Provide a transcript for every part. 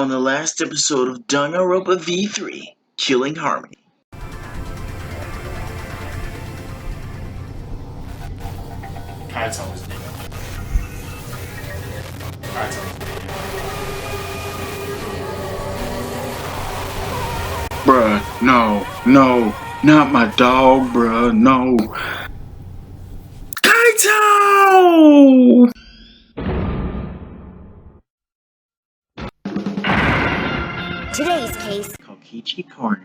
On the last episode of DanganRonpa V3 Killing Harmony. Kaito was dead. Kaito was dead. Bruh, no, not my dog, bruh, no. Kaito! Today's case. Kokichi cornered.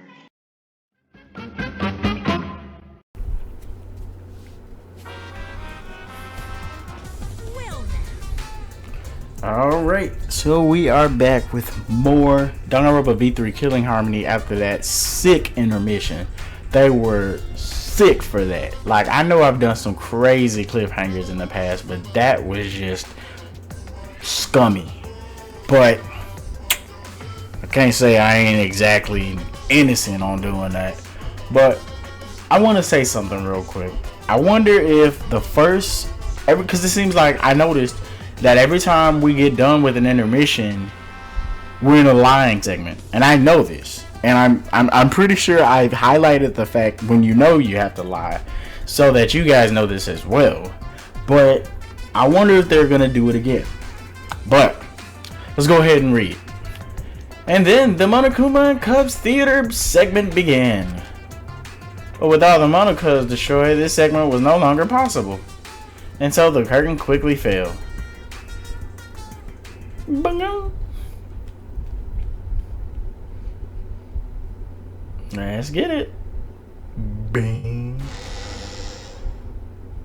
Alright, so we are back with more DanganRonpa V3 Killing Harmony after that sick intermission. They were sick for that. Like, I know I've done some crazy cliffhangers in the past, but that was just scummy. But I can't say I ain't exactly innocent on doing that. But I want to say something real quick. I wonder if the first, because it seems like I noticed that every time we get done with an intermission, we're in a lying segment, and I know this, and I'm pretty sure I've highlighted the fact when you know you have to lie, so that you guys know this as well. But I wonder if they're gonna do it again. But let's go ahead and read. And then the Monokuma and Cubs Theater segment began. But with all the Monokas destroyed, this segment was no longer possible, and so the curtain quickly fell. Bungo. Let's get it. Bing.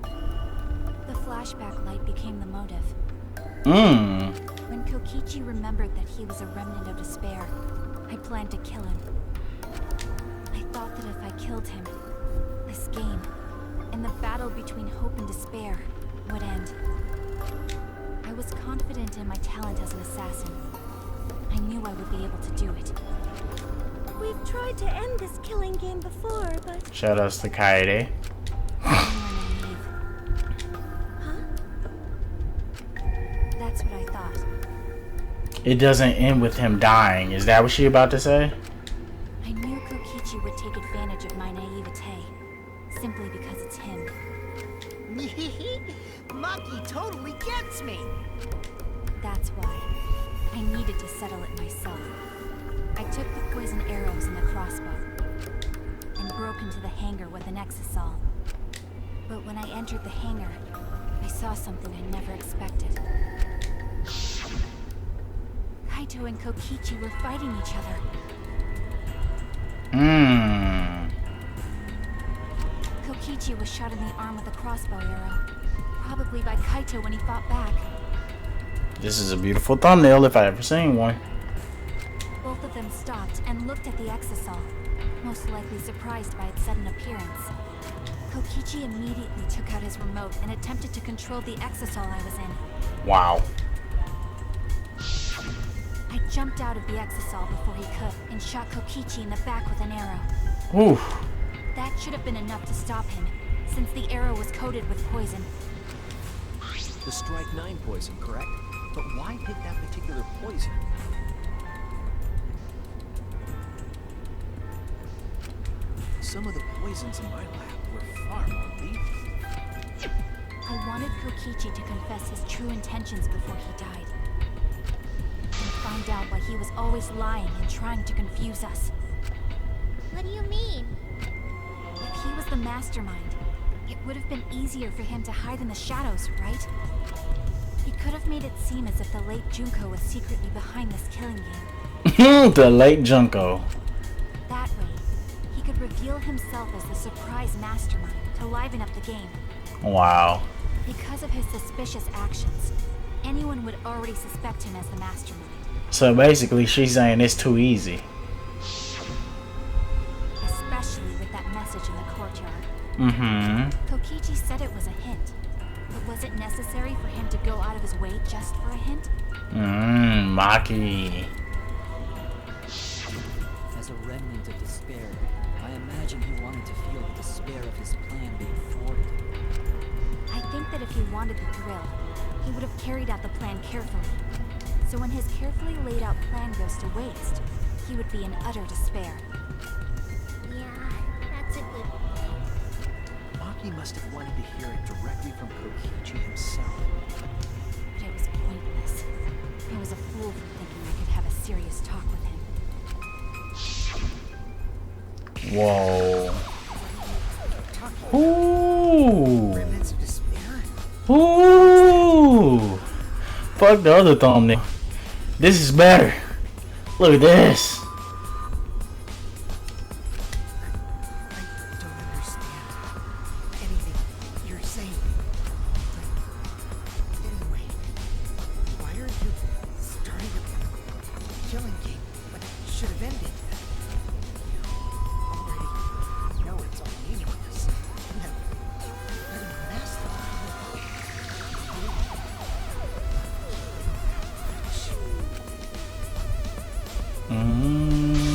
The flashback light became the motive. When Kokichi remembered that he was a remnant of despair, I planned to kill him. I thought that if I killed him, this game, and the battle between hope and despair, would end. I was confident in my talent as an assassin. I knew I would be able to do it. We've tried to end this killing game before, but... Shoutouts to Kaede. Huh? That's what I thought. It doesn't end with him dying. Is that what she about to say? I knew Kokichi would take advantage of my naivete, simply because it's him. Maki totally gets me! That's why I needed to settle it myself. I took the poison arrows and the crossbow and broke into the hangar with an exisal. But when I entered the hangar, I saw something I never expected. Kaito and Kokichi were fighting each other. Kokichi was shot in the arm with a crossbow arrow, probably by Kaito when he fought back. This is a beautiful thumbnail if I ever seen one. Both of them stopped and looked at the exisal, most likely surprised by its sudden appearance. Kokichi immediately took out his remote and attempted to control the exisal I was in. Wow. I jumped out of the exisal before he could and shot Kokichi in the back with an arrow. Oof. That should have been enough to stop him, since the arrow was coated with poison. The Strike 9 poison, correct? But why pick that particular poison? Some of the poisons in my lab were far more lethal. I wanted Kokichi to confess his true intentions before he died. And find out why he was always lying and trying to confuse us. What do you mean? If he was the mastermind, it would have been easier for him to hide in the shadows, right? He could have made it seem as if the late Junko was secretly behind this killing game. The late Junko. That way, he could reveal himself as the surprise mastermind to liven up the game. Wow. Because of his suspicious actions, anyone would already suspect him as the mastermind. So basically she's saying it's too easy. Especially with that message in the courtyard. Kokichi said it was a hint. But was it necessary for him to go out of his way just for a hint? Maki. As a remnant of despair, I imagine he wanted to feel the despair of his plan being thwarted. I think that if he wanted the thrill, he would have carried out the plan carefully. So when his carefully laid out plan goes to waste, he would be in utter despair. Yeah, that's a good point. Maki must have wanted to hear it directly from Kokichi himself. But it was pointless. I was a fool for thinking I could have a serious talk with him. Whoa. Ooh. Remnants of despair? Ooh. Fuck the other thumbnail. This is better. Look at this. I don't understand anything you're saying. But anyway, why are you starting a killing game when it should have ended? You already know it's all meaningless. No, you're the mastermind.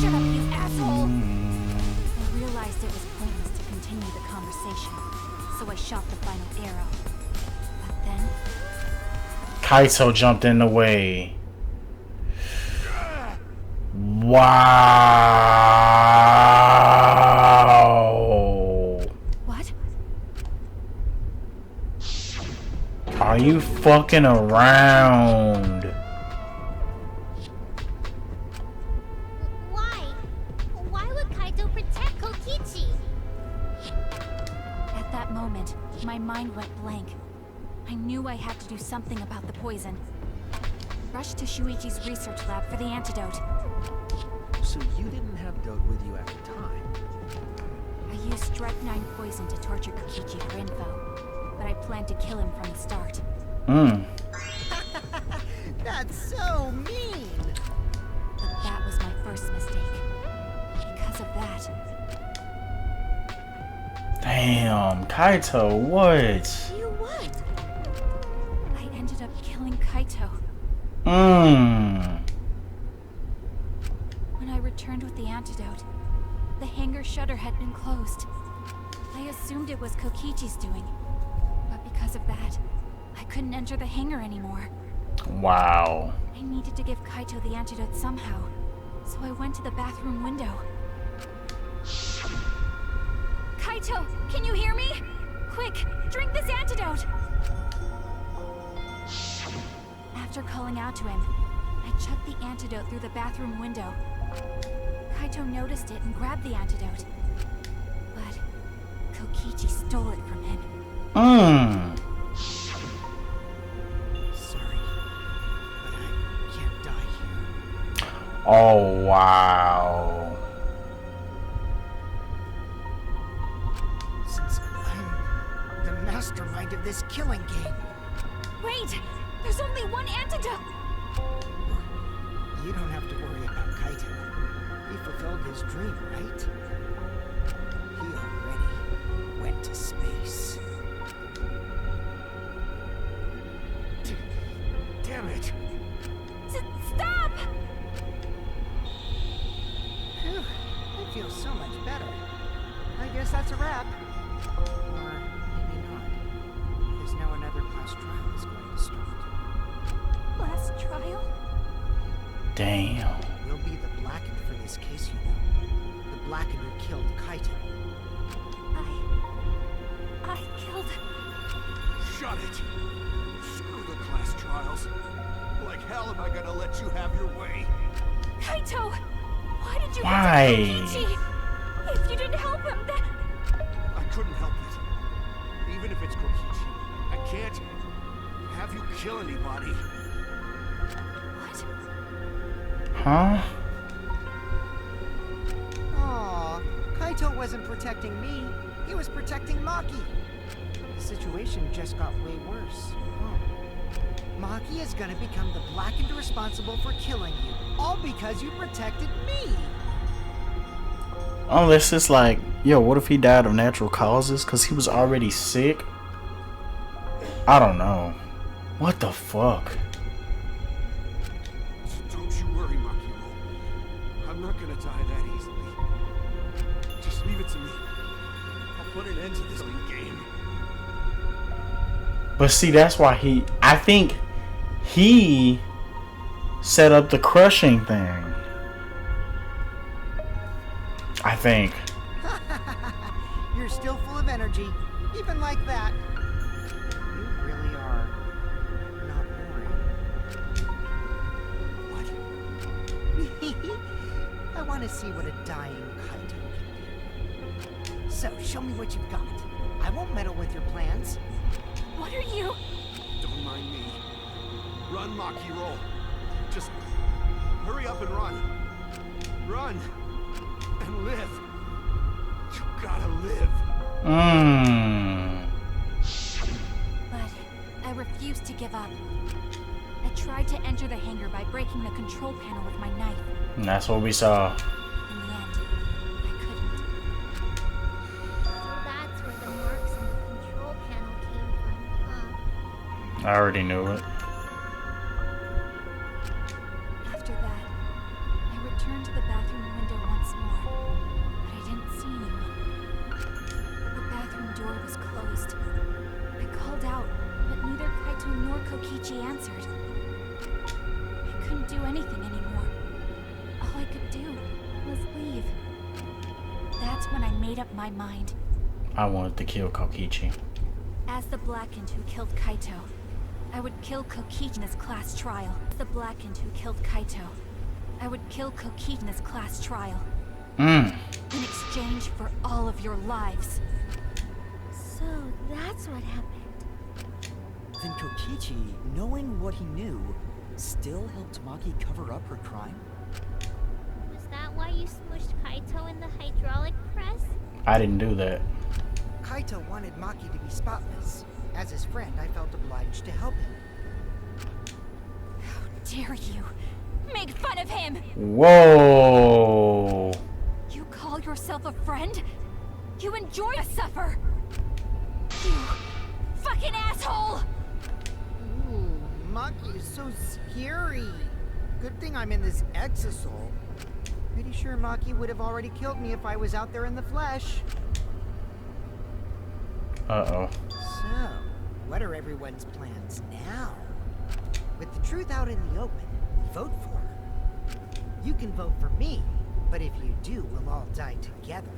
Shut up, you asshole! I realized it was pointless to continue the conversation, so I shot the final arrow. But then, Kaito jumped in the way. Wow. what? Are you fucking around? Why? Why would Kaito protect Kokichi? At that moment, my mind went blank. I knew I had to do something about the poison. Rushed to Shuichi's research lab for the antidote. So you didn't have Dote with you at the time? I used strychnine poison to torture Kokichi for info, but I planned to kill him from the start. That's so mean! But that was my first mistake. Because of that, Damn, Kaito, what? You what? I ended up killing Kaito. When I returned with the antidote, the hangar shutter had been closed. I assumed it was Kokichi's doing, but because of that, I couldn't enter the hangar anymore. Wow. I needed to give Kaito the antidote somehow, so I went to the bathroom window. Kaito, can you hear me? Quick, drink this antidote! After calling out to him, I chucked the antidote through the bathroom window. Kaito noticed it and grabbed the antidote. But Kokichi stole it from him. Sorry, but I can't die here. Oh, wow. Since I'm the mastermind of this killing game, Wait! There's only one antidote! you don't have to worry about Kaito. He fulfilled his dream, right? He already went to space. Damn it! Stop! Phew, I feel so much better. I guess that's a wrap. Or maybe not. Because now another class trial is going to start. Last trial? Damn. You'll be the blackened for this case, you know. The blackened who killed Kaito. I killed... Shut it! Screw the class trials. Like hell am I gonna let you have your way? Kaito! Why did you Why? protect Kokichi? If you didn't help him, then... I couldn't help it. Even if it's Kokichi, I can't have you kill anybody. What? Huh? Aw, Kaito wasn't protecting me. He was protecting Maki. The situation just got way worse. Maki is gonna become the blackened responsible for killing you. All because you protected me. Unless it's like, yo, what if he died of natural causes? Because he was already sick? I don't know. What the fuck? Don't you worry, Maki. I'm not gonna die that easily. Just leave it to me. I'll put an end to this game. But see, that's why I think he set up the crushing thing. I think. You're still full of energy, even like that. You really are not boring. What? I want to see what a dying Kaito can do. So, show me what you've got. I won't meddle with your plans. What are you? Don't mind me. Run, Maki, roll. Just hurry up and run. Run and live. You gotta live. But I refused to give up. I tried to enter the hangar by breaking the control panel with my knife. And that's what we saw. In the end, I couldn't. So that's where the marks on the control panel came from, huh? I already knew it. After that, I returned to the bathroom window once more, but I didn't see anyone. The bathroom door was closed. I called out, but neither Kaito nor Kokichi answered. I couldn't do anything anymore. All I could do was leave. That's when I made up my mind. I wanted to kill Kokichi. As the Blackened who killed Kaito, I would kill Kokichi in his class trial. As the Blackened who killed Kaito, I would kill Kokichi in his class trial. In exchange for all of your lives. So that's what happened. Then Kokichi, knowing what he knew, still helped Maki cover up her crime? Was that why you smushed Kaito in the hydraulic press? I didn't do that. Kaito wanted Maki to be spotless. As his friend, I felt obliged to help him. How dare you make fun of him? Whoa. You call yourself a friend? You enjoy to suffer. You fucking asshole! Ooh, Maki is so scary. Good thing I'm in this exosoul. Pretty sure Maki would have already killed me if I was out there in the flesh. Uh-oh. So, what are everyone's plans now? With the truth out in the open, vote for her. You can vote for me, but if you do, we'll all die together.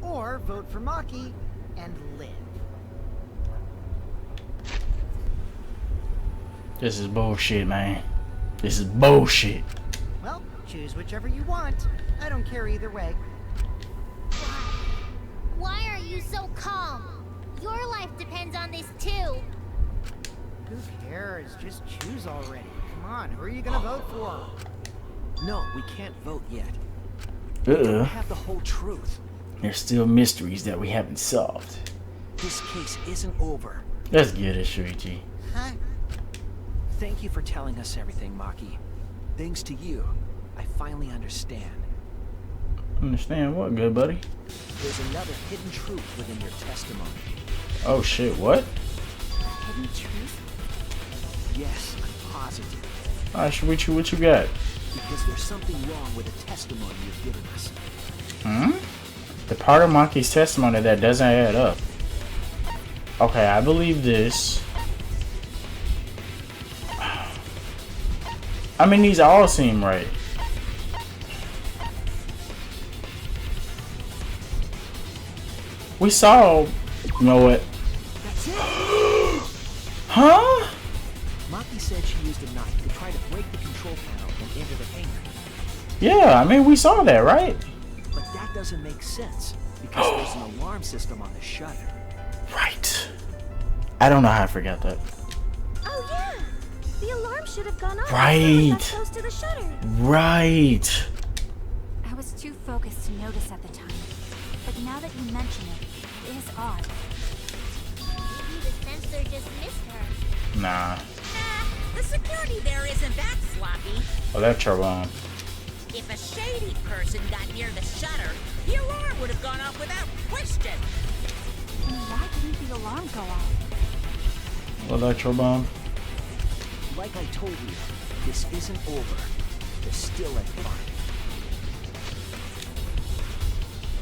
Or vote for Maki and live. This is bullshit, man. This is bullshit. Well, choose whichever you want. I don't care either way. Why are you so calm? Your life depends on this too. Who cares? Just choose already. Come on, who are you gonna vote for? No, we can't vote yet. We don't have the whole truth. There's still mysteries that we haven't solved. This case isn't over. Let's get it, Shuichi. Huh? Thank you for telling us everything, Maki. Thanks to you, I finally understand. Understand what, good buddy? There's another hidden truth within your testimony. Oh shit, what? Hidden truth? Yes, I'm positive. Alright, Shuichi, what you got? Because there's something wrong with the testimony you've given us. The part of Maki's testimony that doesn't add up. Okay, I believe this. I mean, these all seem right. We saw... You know what? That's it! Huh? Maki said she used a knife to try to break the control panel and enter the hangar. Yeah, I mean, we saw that, right? But that doesn't make sense, because there's an alarm system on the shutter. Right. I don't know how I forgot that. Oh yeah! The alarm should have gone off. Right. Close to the shutter. Right. I was too focused to notice at the time. But now that you mention it, it is odd. Maybe the sensor just missed her. Nah. The security there isn't that sloppy. Oh, that's your bomb. If a shady person got near the shutter, the alarm would have gone off without question. Then why didn't the alarm go off? Electro bomb. Like I told you, this isn't over. There's still a fight.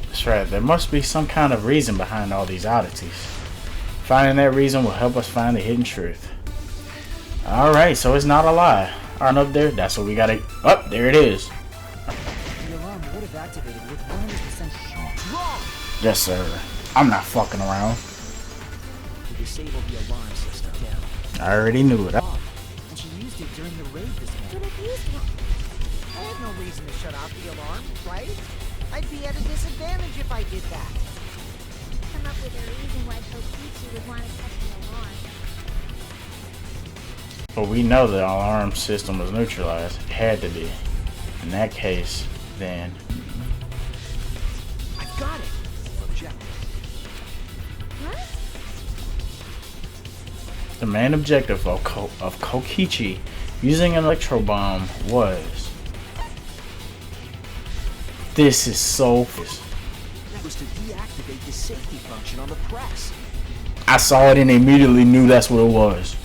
That's right. There must be some kind of reason behind all these oddities. Finding that reason will help us find the hidden truth. Alright, so it's not a lie. Aren't up there? That's what we gotta. Up there it is. The alarm would have activated with 100% wrong. Yes, sir. I'm not fucking around. To disable the alarm system. I already knew it. And she used it during the raid this morning. But I've used one. I had no reason to shut off the alarm, right? I'd be at a disadvantage if I did that. Come up with a reason why Kokichi would want to cut the alarm. But we know the alarm system was neutralized. It had to be. In that case, then. I got it. Objective. What? The main objective of Kokichi using an electro bomb was. This is so. That was to deactivate the safety function on the press. I saw it and immediately knew that's what it was.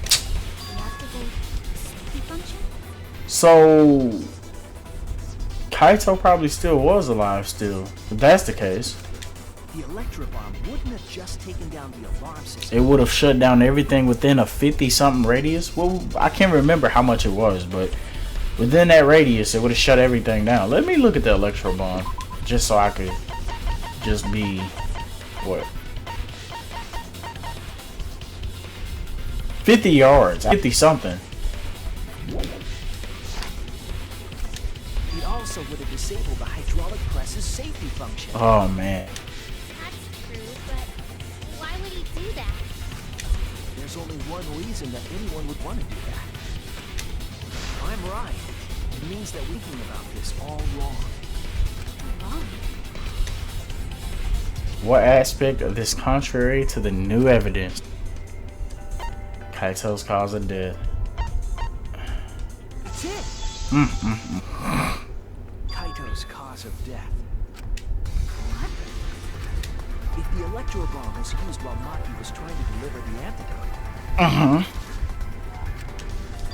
Deactivate safety function? So Kaito probably still was alive still. If that's the case. The electro bomb wouldn't have just taken down the alarm system. It would have shut down everything within a 50-something radius. Well, I can't remember how much it was, but within that radius, it would have shut everything down. Let me look at the electro bomb, just so I could just be what 50 yards, 50-something. It also would have disabled the hydraulic press's safety function. Oh man. That's true, but why would he do that? There's only one reason that anyone would want to do that. If I'm right, it means that we're thinking about this all wrong. What aspect of this contrary to the new evidence? Kaito's cause of death. That's it. Kaito's cause of death. What? If the electro bomb was used while Maki was trying to deliver the antidote,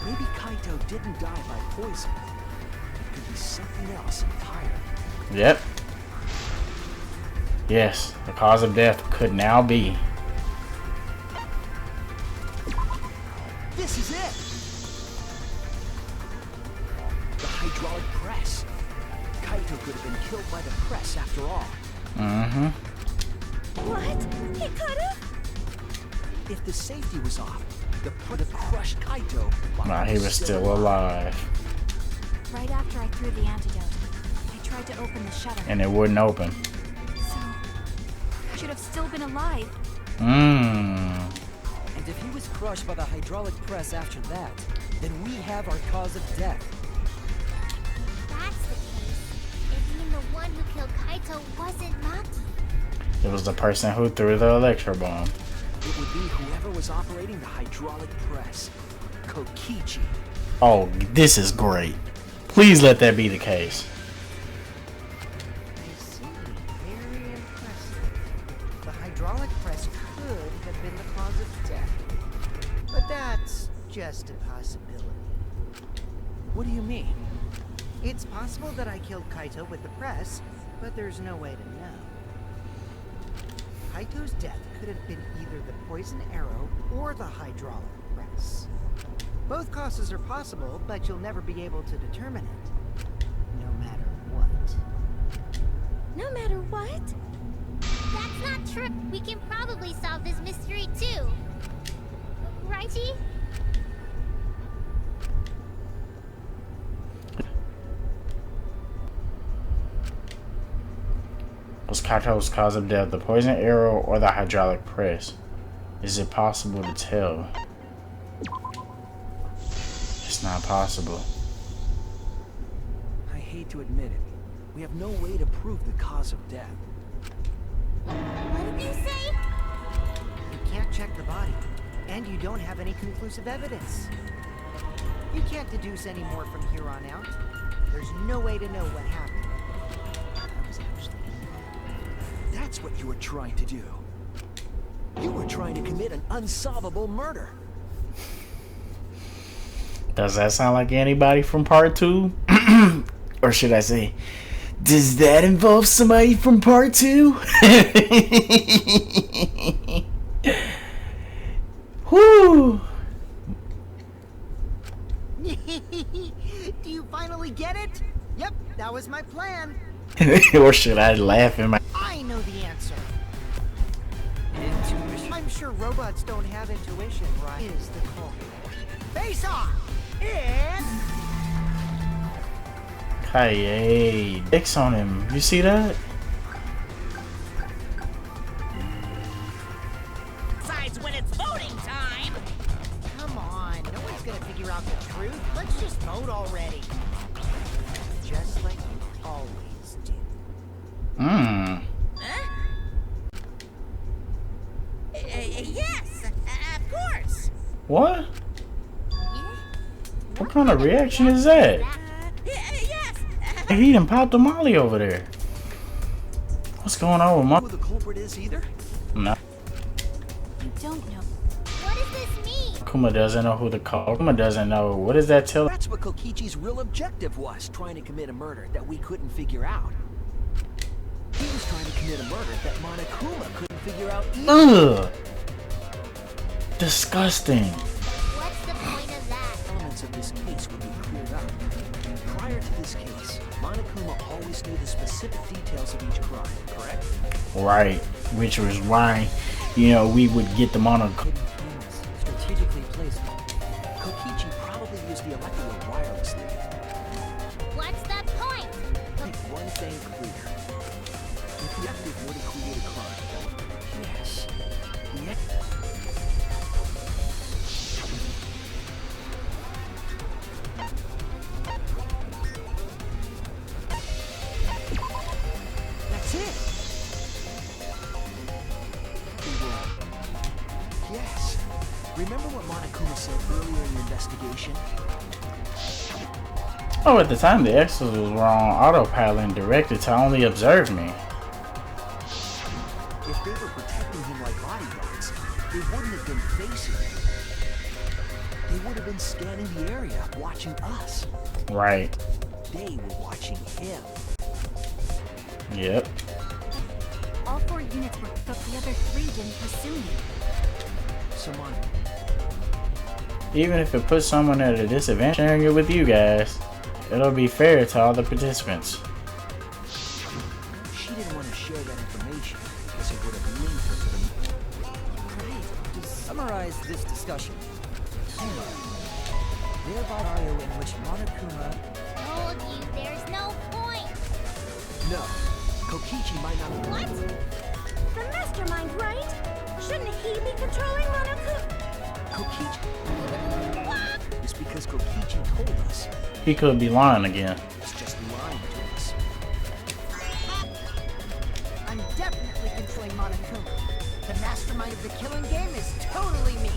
maybe Kaito didn't die by poison. It could be something else entirely. Yep. Yes, the cause of death could now be. This is it! The hydraulic press. Kaito could have been killed by the press after all. What? He could have? If the safety was off, the would have crushed Kaito. Nah, he was still alive. Right after I threw the antidote, I tried to open the shutter. And it wouldn't open. So, I should have still been alive. And if he was crushed by the hydraulic press after that, then we have our cause of death. That's the case. It means the one who killed Kaito wasn't Maki. It was the person who threw the electro bomb. It would be whoever was operating the hydraulic press. Kokichi. Oh, this is great. Please let that be the case. I see. Very impressive. The hydraulic press could have been the cause of death. But that's just a possibility. What do you mean? It's possible that I killed Kaito with the press, but there's no way to know. Kaito's death could have been either the poison arrow or the hydraulic press. Both causes are possible, but you'll never be able to determine it. No matter what. No matter what? That's not true. We can probably solve this mystery too. Righty? Was Kaito's cause of death the poison arrow or the hydraulic press? Is it possible to tell? It's not possible. I hate to admit it. We have no way to prove the cause of death. What did you say? You can't check the body, and you don't have any conclusive evidence. You can't deduce any more from here on out. There's no way to know what happened. That was actually... That's what you were trying to do. You were trying to commit an unsolvable murder. Does that sound like anybody from part 2? Or should I say, does that involve somebody from part 2? Whoo! get it? Yep, that was my plan. Or should I laugh in my... I know the answer. Intuition. I'm sure robots don't have intuition, right? Is the call. Face off! And... Kaede. Dicks on him. You see that? Besides, when it's voting time. Come on, no one's gonna figure out the truth. Let's just vote already. Just like you always do. Huh? Yes, of course. What? What kind of reaction is that? Yes. He done popped a molly over there. What's going on with Who the culprit is either? No. You don't know. What does this mean? Kuma doesn't know who the Kuma doesn't know. What does that tell? That's what Kokichi's real objective was, trying to commit a murder that we couldn't figure out. He was trying to commit a murder that Monokuma couldn't figure out either. Ugh. Disgusting. What's the point of that? Elements of this case would be cleared up. Prior to this case, Monokuma always knew the specific details of each crime, correct? Right. Which was why, you know, we would get the Monokuma. Hidden cameras, strategically placed. Kokichi probably used the electrical wirelessly. What's the point? Make one thing clear. If the active were to create a crime, yes, the That's it. Yes. Remember what Monokuma said earlier in the investigation? Oh, at the time the Exos was on autopilot and directed to only observe me. If they were protecting him like bodyguards, they wouldn't have been facing him. They would have been scanning the area, watching us. Right. They were watching him. Yep. All 4 units were, but the other 3 didn't pursue me. Someone. Even if it puts someone at a disadvantage, sharing it with you guys, it'll be fair to all the participants. She didn't want to share that information because it would have linked her to the... Great. To summarize this discussion, thereby scenario in which Monokuma... Told you, there's no point. No. Kokichi might not... What? The mastermind, right? Shouldn't he be controlling Monokuma? Kokichi... It's because Kokichi told us. He could be lying again. It's just lying to us. I'm definitely controlling Monokuma. The mastermind of the killing game is totally me.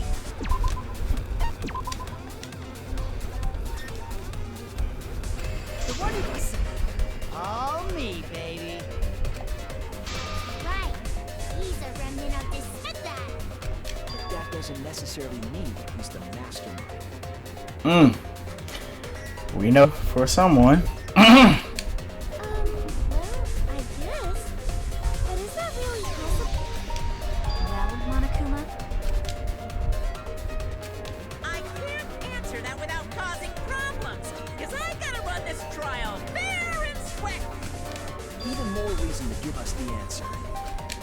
So what do you say? All me, baby. Right. He's a remnant of this that. But that doesn't necessarily mean he's the mastermind. We know for someone. Well, I guess. But is that really possible? Well, Monokuma? I can't answer that without causing problems, because I gotta run this trial fair and square. Even more reason to give us the answer.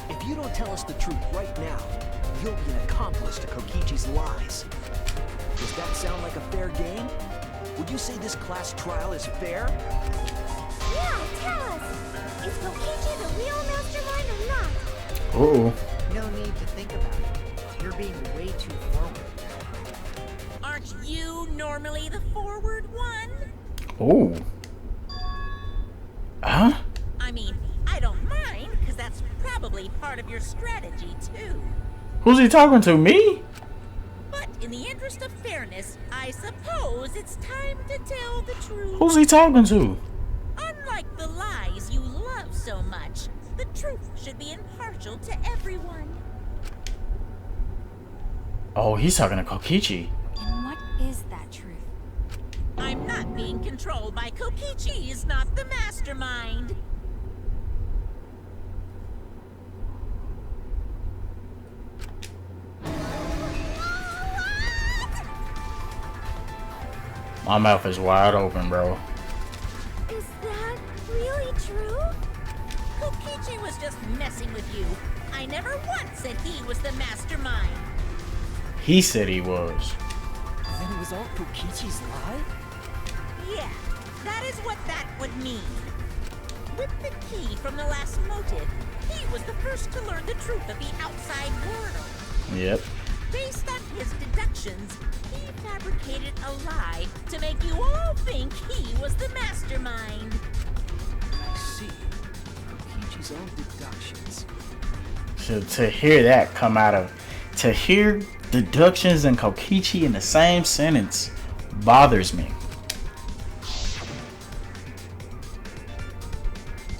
If you don't tell us the truth right now, you'll be an accomplice to Kokichi's lies. Does that sound like a fair game? Would you say this class trial is fair? Yeah, tell us! Is Kokichi the real mastermind or not? Uh-oh. No need to think about it. You're being way too forward. Aren't you normally the forward one? Oh. Huh? I mean, I don't mind, because that's probably part of your strategy, too. Who's he talking to? Me? But in the interest of fairness, I suppose it's time to tell the truth. Who's he talking to? Unlike the lies you love so much, the truth should be impartial to everyone. Oh, he's talking to Kokichi. And what is that truth? I'm not being controlled by Kokichi is not the mastermind. My mouth is wide open, bro. Kokichi was just messing with you. I never once said he was the mastermind. He said he was. Then it was all Kokichi's lie? Yeah, that is what that would mean. With the key from the last motive, he was the first to learn the truth of the outside world. Yep. Based on his deductions, he fabricated a lie to make you all think he was the mastermind. I see. Kokichi's own deductions. So to hear that come out of, to hear deductions and Kokichi in the same sentence bothers me.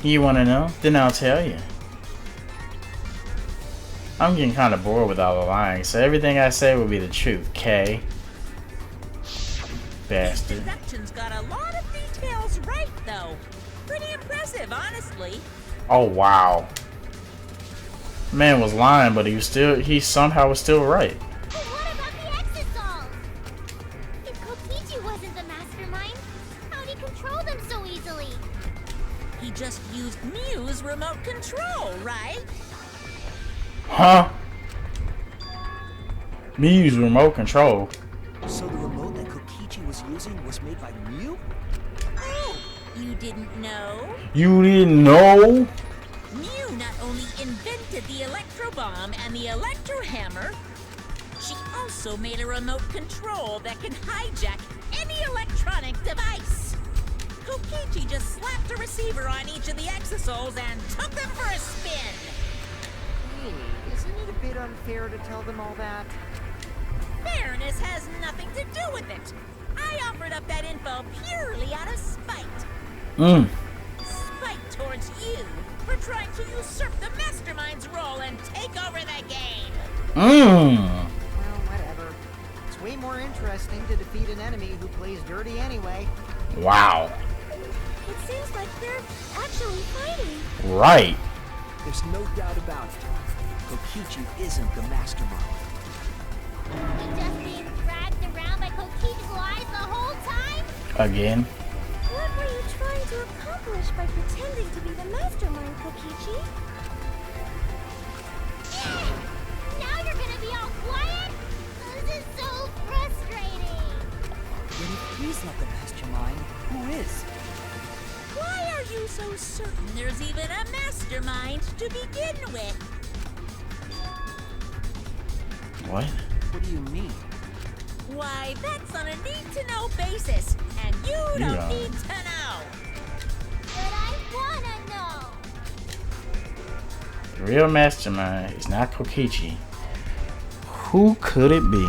You want to know? Then I'll tell you. I'm getting kind of bored with all the lying, so everything I say will be the truth, K. Bastard. His deductions got a lot of details right, though. Pretty impressive, honestly. Oh wow. Man was lying, but he somehow was still right. But what about the exosols? If Kokichi wasn't the mastermind, how'd he control them so easily? He just used Mew's remote control, right? Huh? Me use remote control. So the remote that Kokichi was using was made by Mew? Oh, you didn't know? You didn't know? Mew not only invented the electro bomb and the electro hammer, she also made a remote control that can hijack any electronic device. Kokichi just slapped a receiver on each of the exosols and took them for a spin. Hey, isn't it a bit unfair to tell them all that? Fairness has nothing to do with it. I offered up that info purely out of spite. Spite towards you for trying to usurp the mastermind's role and take over the game. Well, whatever. It's way more interesting to defeat an enemy who plays dirty anyway. Wow. It seems like they're actually fighting. Right. There's no doubt about it. Kokichi isn't the mastermind. You just being dragged around by Kokichi's lies the whole time? Again. What were you trying to accomplish by pretending to be the mastermind, Kokichi? Now you're gonna be all quiet? This is so frustrating. Then if he's not the mastermind, who is? Why are you so certain there's even a mastermind to begin with? What? What do you mean? Why, that's on a need-to-know basis, and you don't need to know. But I wanna know. The real mastermind is not Kokichi. Who could it be?